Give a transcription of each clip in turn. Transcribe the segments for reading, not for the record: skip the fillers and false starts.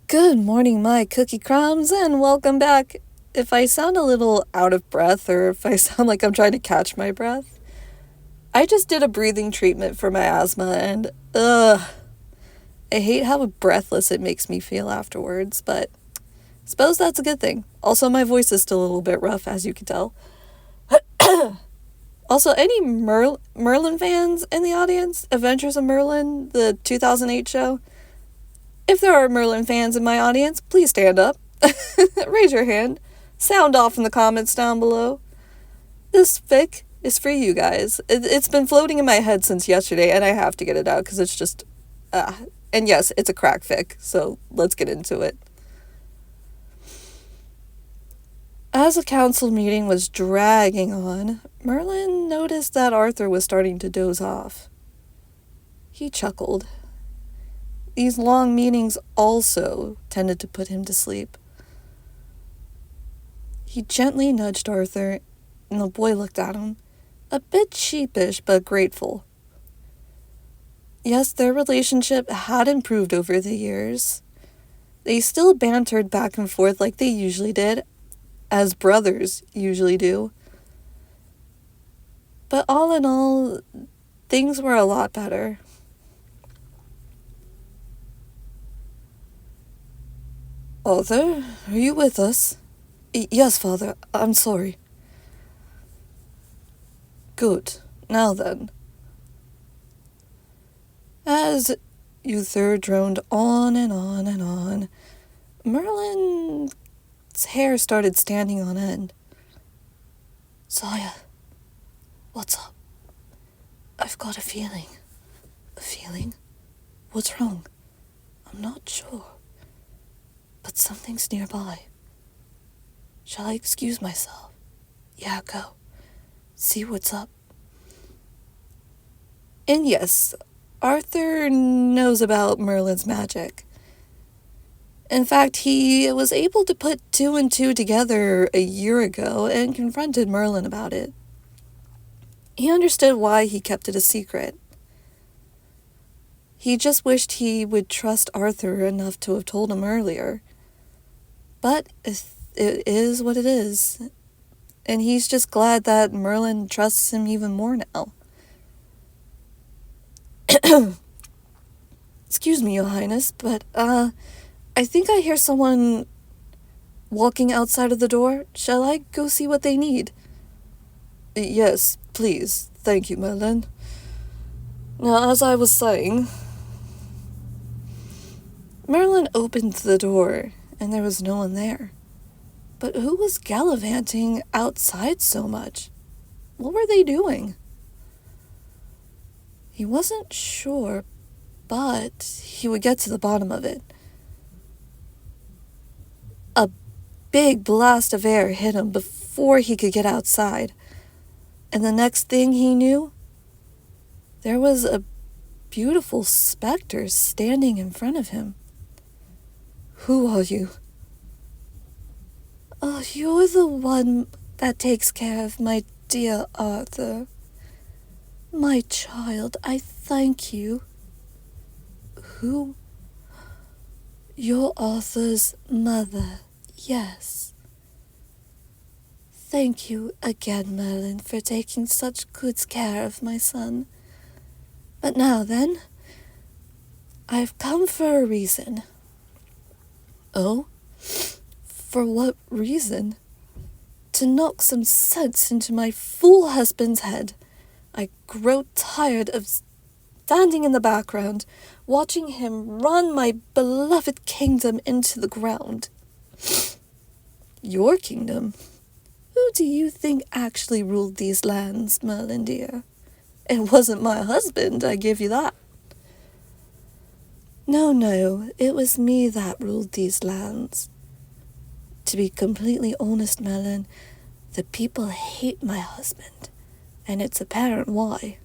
Good morning, my cookie crumbs, and welcome back. If I sound a little out of breath or if I sound like I'm trying to catch my breath, I just did a breathing treatment for my asthma and, I hate how breathless it makes me feel afterwards, but I suppose that's a good thing. Also, my voice is still a little bit rough, as you can tell. Also, any Merlin fans in the audience? Adventures of Merlin, the 2008 show? If there are Merlin fans in my audience, please stand up. Raise your hand. Sound off in the comments down below. This fic is for you guys. It's been floating in my head since yesterday, and I have to get it out because it's just... and yes, it's a crack fic, so let's get into it. As the council meeting was dragging on, Merlin noticed that Arthur was starting to doze off. He chuckled. These long meetings also tended to put him to sleep. He gently nudged Arthur, and the boy looked at him, a bit sheepish but grateful. Yes, their relationship had improved over the years. They still bantered back and forth like they usually did, as brothers usually do. But all in all, things were a lot better. Arthur, are you with us? Yes, Father. I'm sorry. Good. Now then. As Uther droned on and on and on, Merlin's hair started standing on end. Sire, what's up? I've got a feeling. A feeling? What's wrong? I'm not sure. But something's nearby. Shall I excuse myself? Yeah, go. See what's up. And yes, Arthur knows about Merlin's magic. In fact, he was able to put 2 and 2 together a year ago and confronted Merlin about it. He understood why he kept it a secret. He just wished he would trust Arthur enough to have told him earlier. But it is what it is. And he's just glad that Merlin trusts him even more now. Excuse me, Your Highness, but, I think I hear someone walking outside of the door. Shall I go see what they need? Yes, please. Thank you, Merlin. Now, as I was saying... Merlin opened the door, and there was no one there. But who was gallivanting outside so much? What were they doing? He wasn't sure, but he would get to the bottom of it. A big blast of air hit him before he could get outside. And the next thing he knew, there was a beautiful specter standing in front of him. Who are you? Oh, you're the one that takes care of my dear Arthur. My child, I thank you. Who? You're Arthur's mother, yes. Thank you again, Merlin, for taking such good care of my son. But now then, I've come for a reason. Oh? For what reason? To knock some sense into my fool husband's head. I grow tired of standing in the background, watching him run my beloved kingdom into the ground. Your kingdom? Who do you think actually ruled these lands, Merlin dear? It wasn't my husband, I give you that. No, it was me that ruled these lands. To be completely honest, Merlin, the people hate my husband, and it's apparent why.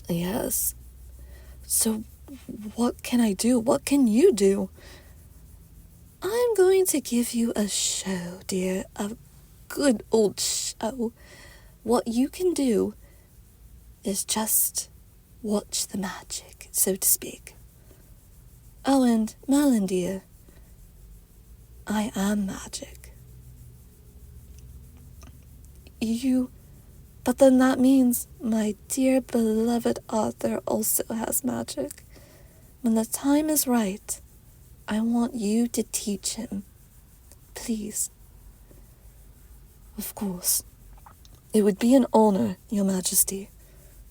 Yes. So, what can I do? What can you do? I'm going to give you a show, dear, a good old show. What you can do is just watch the magic, so to speak. Oh, and Merlin, dear, I am magic. But then that means my dear beloved Arthur also has magic. When the time is right, I want you to teach him. Please. Of course. It would be an honor, Your Majesty.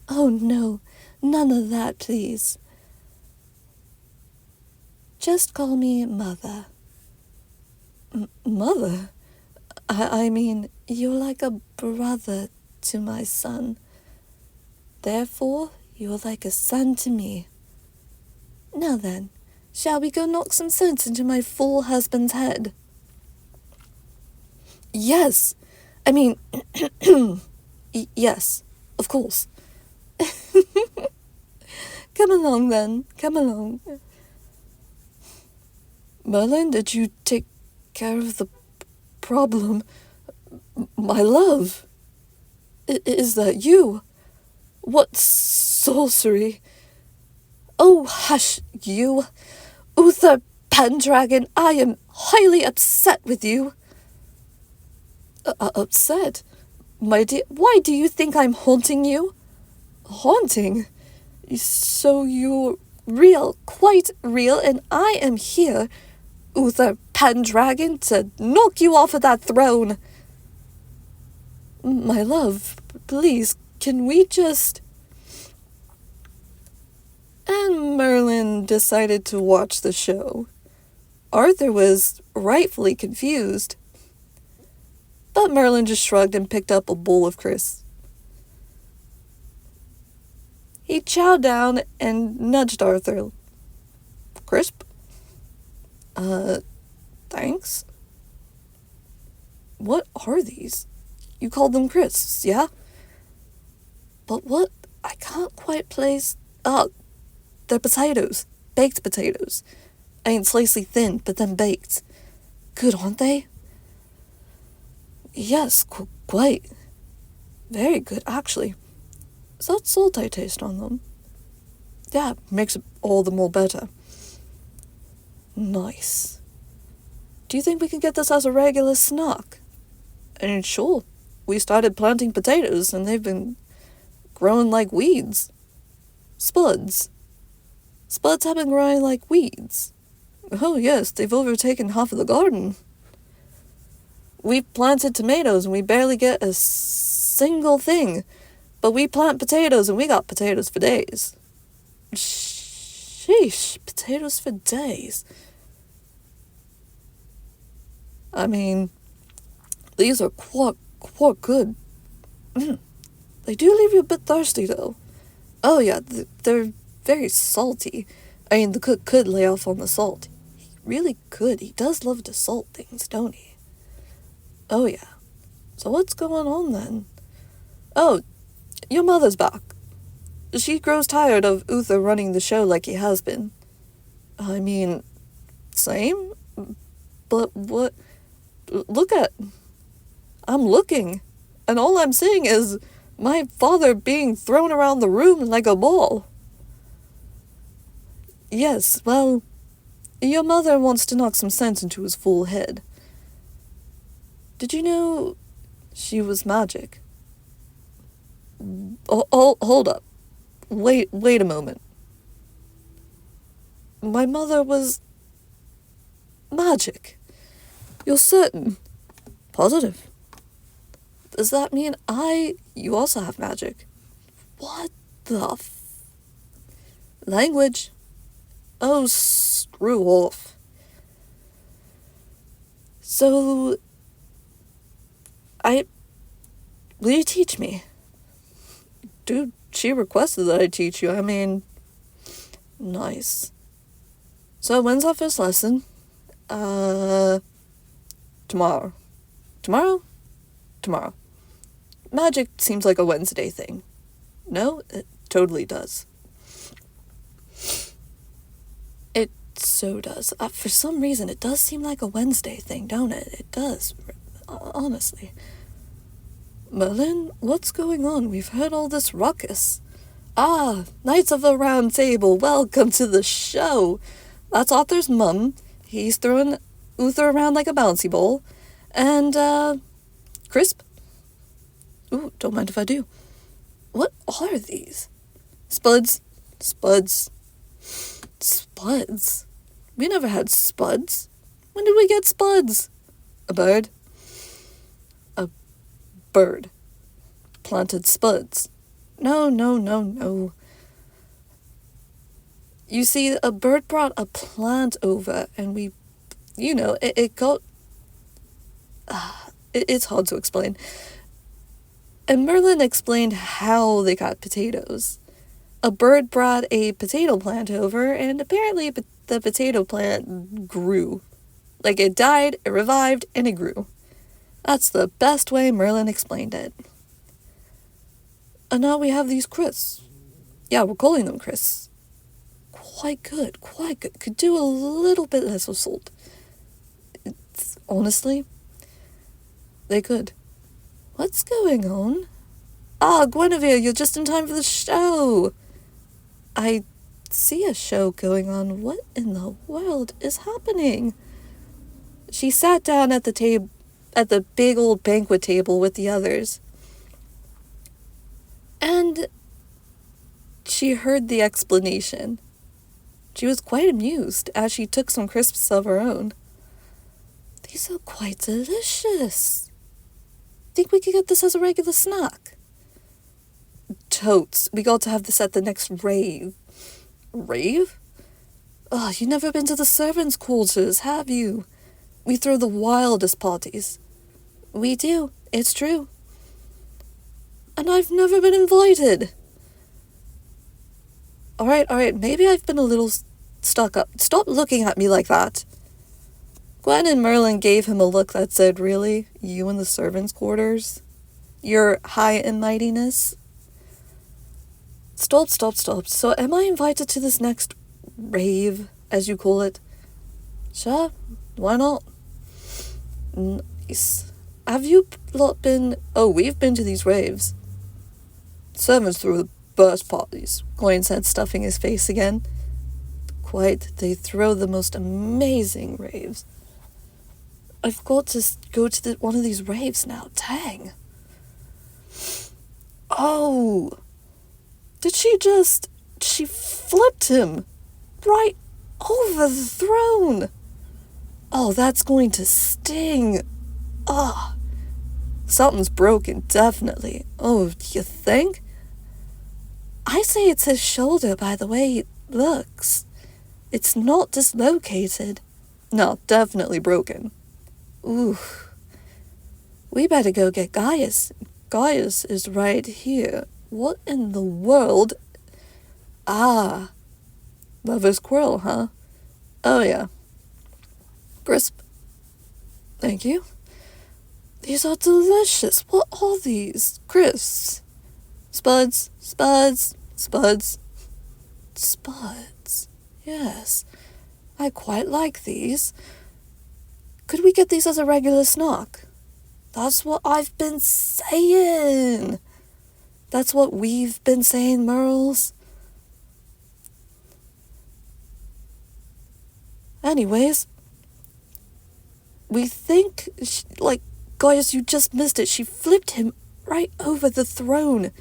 Oh no, none of that, please. Just call me Mother. Mother? I mean, you're like a brother to my son. Therefore, you're like a son to me. Now then, shall we go knock some sense into my fool husband's head? Yes. I mean, yes, of course. Come along then, come along. Merlin, did you take care of the problem? My love, is that you? What sorcery? Oh, hush, you. Uther Pendragon, I am highly upset with you. Upset? My dear, why do you think I'm haunting you? Haunting? So you're real, quite real, and I am here, Uther Pendragon, to knock you off of that throne. My love, please, can we just... And Merlin decided to watch the show. Arthur was rightfully confused. But Merlin just shrugged and picked up a bowl of crisps. He chowed down and nudged Arthur. Crisp? Thanks. What are these? You called them crisps, yeah? But what? I can't quite place... they're potatoes. Baked potatoes. I mean, slicely thin, but then baked. Good, aren't they? Yes, quite. Very good, actually. Is that salt I taste on them? Yeah, makes it all the more better. Nice. Do you think we can get this as a regular snack? And sure, we started planting potatoes and they've been growing like weeds. Spuds. Spuds have been growing like weeds. Oh yes, they've overtaken half of the garden. We've planted tomatoes and we barely get a single thing. But we plant potatoes and we got potatoes for days. Sheesh, potatoes for days. I mean, these are quite good. They do leave you a bit thirsty though. Oh yeah, they're very salty. I mean, the cook could lay off on the salt. He really could. He does love to salt things, don't he? Oh yeah. So what's going on then? Oh, your mother's back. She grows tired of Uther running the show like he has been. I mean, same? But what... Look at... I'm looking. And all I'm seeing is my father being thrown around the room like a ball. Yes, well, your mother wants to knock some sense into his fool head. Did you know she was magic? Oh, hold up. Wait a moment. My mother was magic. You're certain? Positive. Does that mean you also have magic? What the language? Oh, screw off. So, will you teach me? Dude, she requested that I teach you. I mean, nice. So, when's our first lesson? Tomorrow. Tomorrow. Magic seems like a Wednesday thing. No, it totally does. It so does. For some reason, it does seem like a Wednesday thing, don't it? It does, honestly. Merlin, what's going on? We've heard all this ruckus. Ah, Knights of the Round Table, welcome to the show. That's Arthur's mum. He's throwing Uther around like a bouncy ball, and, crisp. Ooh, don't mind if I do. What are these? Spuds. Spuds. Spuds? We never had spuds. When did we get spuds? A bird? A bird. Planted spuds. No. You see, a bird brought a plant over, and we, it got... it's hard to explain. And Merlin explained how they got potatoes. A bird brought a potato plant over, and apparently the potato plant grew. Like, it died, it revived, and it grew. That's the best way Merlin explained it. And now we have these crisps. Yeah, we're calling them crisps. Quite good. Could do a little bit less of salt. Honestly, they could. What's going on? Ah, Guinevere, you're just in time for the show. I see a show going on. What in the world is happening? She sat down at the big old banquet table with the others. And she heard the explanation. She was quite amused as she took some crisps of her own. These are quite delicious. Think we could get this as a regular snack? Totes. We got to have this at the next rave. Rave? Oh, you've never been to the servants' quarters, have you? We throw the wildest parties. We do. It's true. And I've never been invited. All right. Maybe I've been a little stuck up. Stop looking at me like that. Gwen and Merlin gave him a look that said, really? You in the servants' quarters? Your high and mightiness? Stop. So am I invited to this next rave, as you call it? Sure, why not? Nice. Have you lot been... Oh, we've been to these raves. Servants throw the best parties, Gwen said, stuffing his face again. Quite, they throw the most amazing raves. I've got to go to one of these raves now, dang. Oh... Did she flipped him right over the throne. Oh, that's going to sting. Ah, something's broken, definitely. Oh, do you think? I say it's his shoulder by the way it looks. It's not dislocated. No, definitely broken. Ooh. We better go get Gaius. Gaius is right here. What in the world? Ah. Lover's quarrel, huh? Oh, yeah. Crisp. Thank you. These are delicious. What are these? Crisps. Spuds. Yes. I quite like these. Could we get these as a regular snack? That's what I've been saying. That's what we've been saying, Merles. Anyways, we think, guys, you just missed it. She flipped him right over the throne.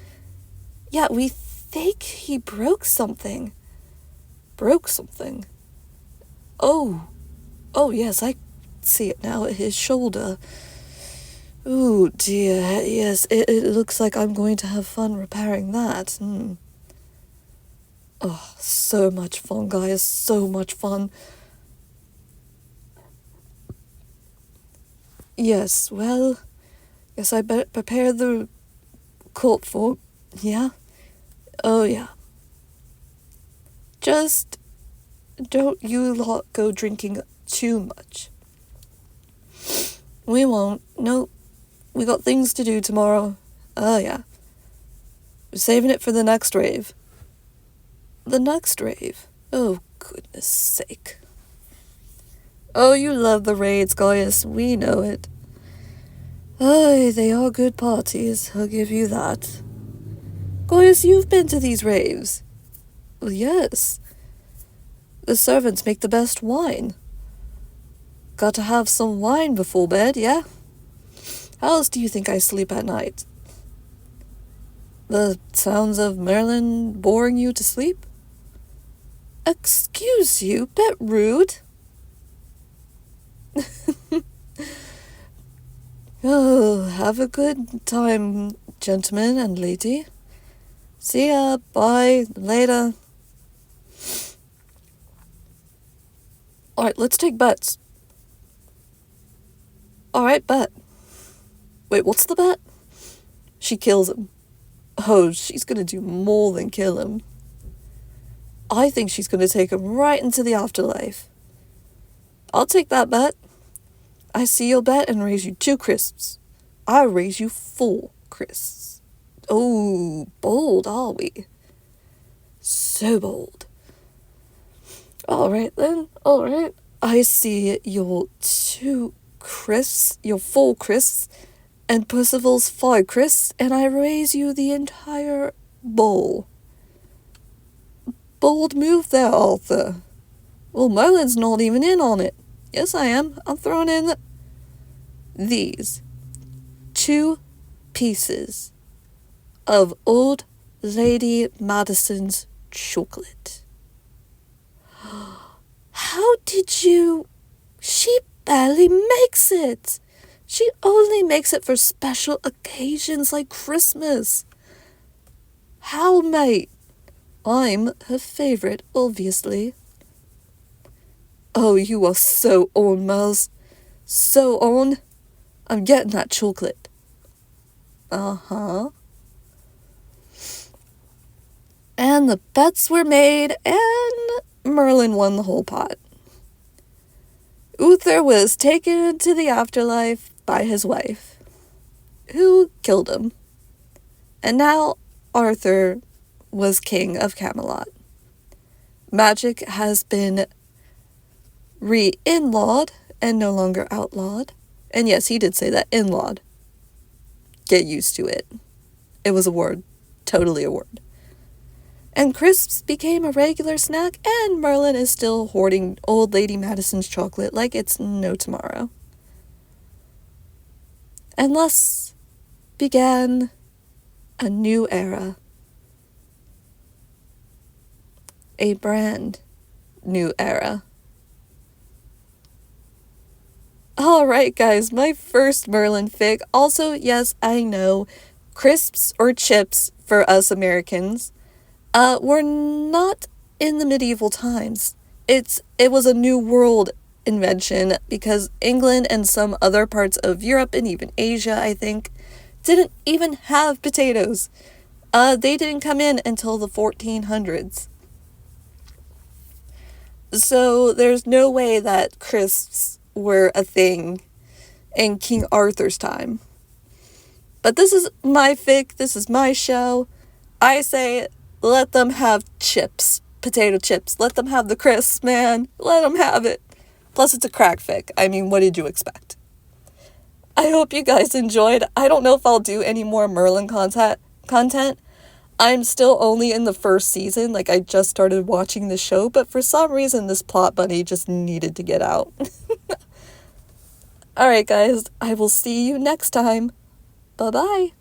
Yeah, we think he broke something. Oh, yes, I see it now at his shoulder. Oh dear, yes, it looks like I'm going to have fun repairing that. Oh, so much fun, guys, so much fun. Yes, well, guess I better prepare the court for, yeah? Oh, yeah. Just don't you lot go drinking too much. We won't, nope. We got things to do tomorrow. Oh, yeah. We're saving it for the next rave. The next rave? Oh, goodness sake. Oh, you love the raids, Gaius. We know it. Aye, they are good parties. I'll give you that. Gaius, you've been to these raves. Well, yes. The servants make the best wine. got to have some wine before bed, yeah? How else do you think I sleep at night? The sounds of Merlin boring you to sleep? Excuse you, bit rude. Oh, have a good time, gentleman and lady. See ya, bye, later. Alright, let's take bets. Alright, bet. Wait, what's the bet? She kills him. Oh, she's gonna do more than kill him. I think she's gonna take him right into the afterlife. I'll take that bet. I see your bet and raise you 2 crisps. I raise you 4 crisps. Oh, bold are we? So bold. Alright then, alright. I see your 2 crisps, your 4 crisps, and Percival's 5 crisps, and I raise you the entire bowl. Bold move there, Arthur. Well, Merlin's not even in on it. Yes, I am. I'm throwing in these 2 pieces of Old Lady Madison's chocolate. How did you... She barely makes it. She only makes it for special occasions like Christmas. How, mate? I'm her favorite, obviously. Oh, you are so on, Miles. So on. I'm getting that chocolate. Uh-huh. And the bets were made, and Merlin won the whole pot. Uther was taken to the afterlife by his wife, who killed him. And now Arthur was king of Camelot. Magic has been re-inlawed and no longer outlawed. And yes, he did say that, inlawed. Get used to it. It was a word. Totally a word. And crisps became a regular snack, and Merlin is still hoarding Old Lady Madison's chocolate like it's no tomorrow. And thus began a new era. A brand new era. Alright guys, my first Merlin fic. Also, yes, I know, crisps or chips for us Americans were not in the medieval times. It was a new world invention because England and some other parts of Europe and even Asia, I think, didn't even have potatoes. They didn't come in until the 1400s. So there's no way that crisps were a thing in King Arthur's time. But this is my fic, this is my show. I say, let them have chips, potato chips. Let them have the crisps, man. Let them have it. Plus, it's a crack fic. I mean, what did you expect? I hope you guys enjoyed. I don't know if I'll do any more Merlin content. I'm still only in the first season. Like, I just started watching the show, but for some reason, this plot bunny just needed to get out. Alright, guys. I will see you next time. Bye-bye.